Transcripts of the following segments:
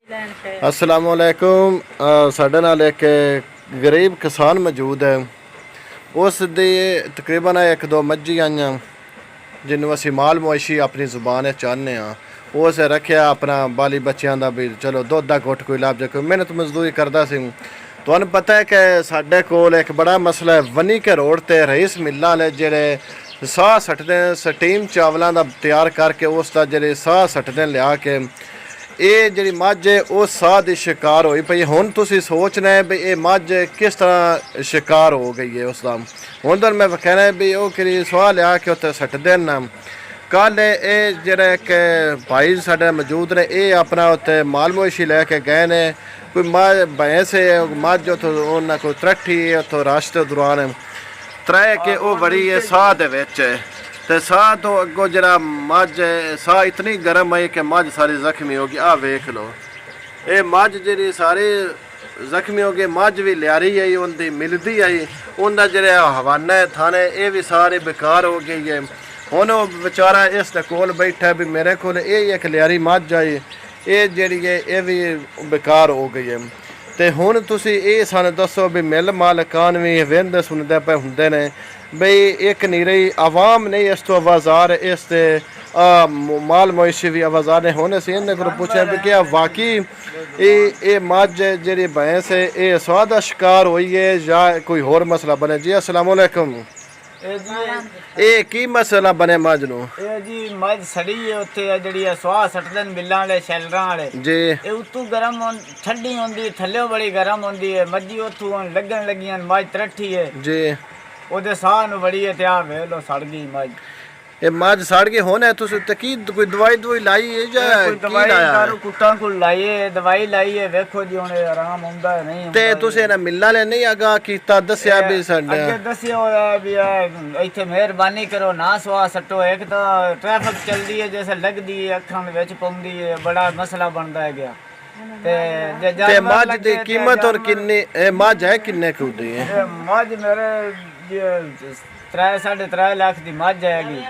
अस्सलामुअलैकुम। साढ़े नाल एक गरीब किसान मौजूद है। उस दी तकरीबन एक दो मज्जी आईयां जिन्हों असी माल मुआशी अपनी जुबान चाहने हाँ। उस रखिया अपना बाली बच्चों का भी चलो दुध का घुट कोई लाभ जाए, कोई मेहनत मजदूरी करता सी। तुहानू पता है कि साढ़े कोल एक बड़ा मसला है, वनी के रोड ते रईस मिल्लां वाले जेड़े साह सट्टदे स्टीम चावलों का तैयार करके उसका जेड़े साह सट्टदे लिया के ये जी मझ है वो साह की शिकार हुई पई। हुण तुसीं सोचना है भी ये मझ किस तरह शिकार हो गई है उसका। हुण तो मैं कहना भी वो कि सुहा लिया के उत्थे सट्टदे न। कल ये जेड़ा एक भाई साढ़े मौजूद ने ये अपना उत्थे माल मवेशी लैके गए ने। कोई भैंस मझ उतों उन्हें कोई त्रट्ठी उतों रास्ते दौरान त्रै के वो बड़ी है साह दे विच। ते साह तो अगों जरा मझ साह इतनी गर्म है कि मझ सारी जख्मी होगी। आ वेख लो ये मझ जी सारी जख्मी हो गई। मझ भी लियारी आई उनकी मिलती आई, उनका जरा हवाना है थाने ये भी सारी बेकार हो गई है। हुण वो बेचारा इस कोल बैठा भी मेरे को एक लियारी मझ आई ये जी है ये भी बेकार हो गई है। तो हुण तुसीं ये सानूं दसो भी मिल मालकान भी वेंदे सुनदे पे हुंदे ने बई एक नीरी आवाम नहीं इस तो आवाज़ार इस ते माल मवेशी भी आवाज़ार ने। होने से इन्हें को पूछा भी क्या वाकई ये मझ जी भैंस है ये स्वाद का शिकार हुई है या कोई होर मसला बने? जी अस्सलाम वालेकुम। ये की मसला बने मझ नूं? जी मझ सड़ी है उत्थे जिहड़ी सुहा सट्टदे मिल्लां वाले शैलरां वाले जी। ये उत्तों गर्म ठंडी होंदी थल्ले बड़ी गर्म होंदी है। मझी उत्थों लगन लगियां मझ त्रट्ठी है जी। ਉਹਦੇ ਸਾਹ ਨੂੰ ਬੜੀ ਹੈ ਤੇ ਆ ਵੇਖ ਲੋ ਸੜ ਗਈ ਮੱਝ। ਇਹ ਮੱਝ ਸੜ ਗਈ। ਹੋਣੇ ਤੁਸੀਂ ਤੇ ਕੀ ਕੋਈ ਦਵਾਈ ਲਾਈ ਹੈ ਜਾਂ ਕੋਈ ਦਵਾਈ ਦਾਰੂ ਕੁੱਟਾਂ ਕੋਲ ਲਾਈ ਹੈ ਦਵਾਈ ਲਾਈ ਹੈ। ਵੇਖੋ ਜੀ ਹੁਣ ਆਰਾਮ ਆਉਂਦਾ ਨਹੀਂ ਤੇ ਤੁਸੀਂ ਇਹਨਾਂ ਮਿੱਲਾਂ ਲੈ ਨਹੀਂ ਅਗਾ ਕੀਤਾ ਦੱਸਿਆ ਵੀ ਸਾਡੇ ਅੱਗੇ ਦੱਸਿਆ ਹੋਇਆ ਵੀ ਇੱਥੇ ਮਿਹਰਬਾਨੀ ਕਰੋ ਨਾ ਸਵਾ ਸੱਟੋ। ਇੱਕ ਤਾਂ ਟ੍ਰੈਫਿਕ ਚੱਲਦੀ ਹੈ ਜੈਸੇ ਲੱਗਦੀ ਹੈ ਅੱਖਾਂ ਦੇ ਵਿੱਚ ਪਾਉਂਦੀ ਹੈ ਬੜਾ ਮਸਲਾ ਬਣਦਾ ਹੈ ਗਿਆ। ਤੇ ਮੱਝ ਦੀ ਕੀਮਤ ਔਰ ਕਿੰਨੀ ਇਹ ਮੱਝ ਹੈ ਕਿੰਨੇ ਕੁ ਦੀ ਹੈ? ਮੱਝ ਮੇਰੇ 3.5 लाख की मझ आएगी।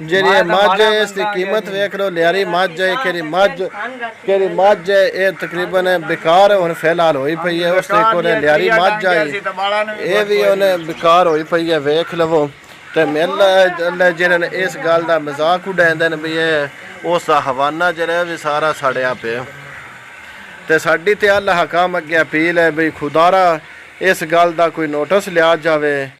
जी मझ इसकी कीमत वेख लो। लियारी मझ है कि मझ है ये तकरीबन बेकार हुण फिलहाल होई पई है। उस को लियारी मझ आई ये भी उन्हें बेकार होई पई है वेख लवो। तो मिल जिन्हें इस गल का मजाक उड़ाते हैं भी ये उसका हवाना जरा भी सारा सड़िया पे। तो साडी ते अल्लाह हकाम अगे अपील है भी खुदारा इस गल का कोई नोटिस लिया जाए।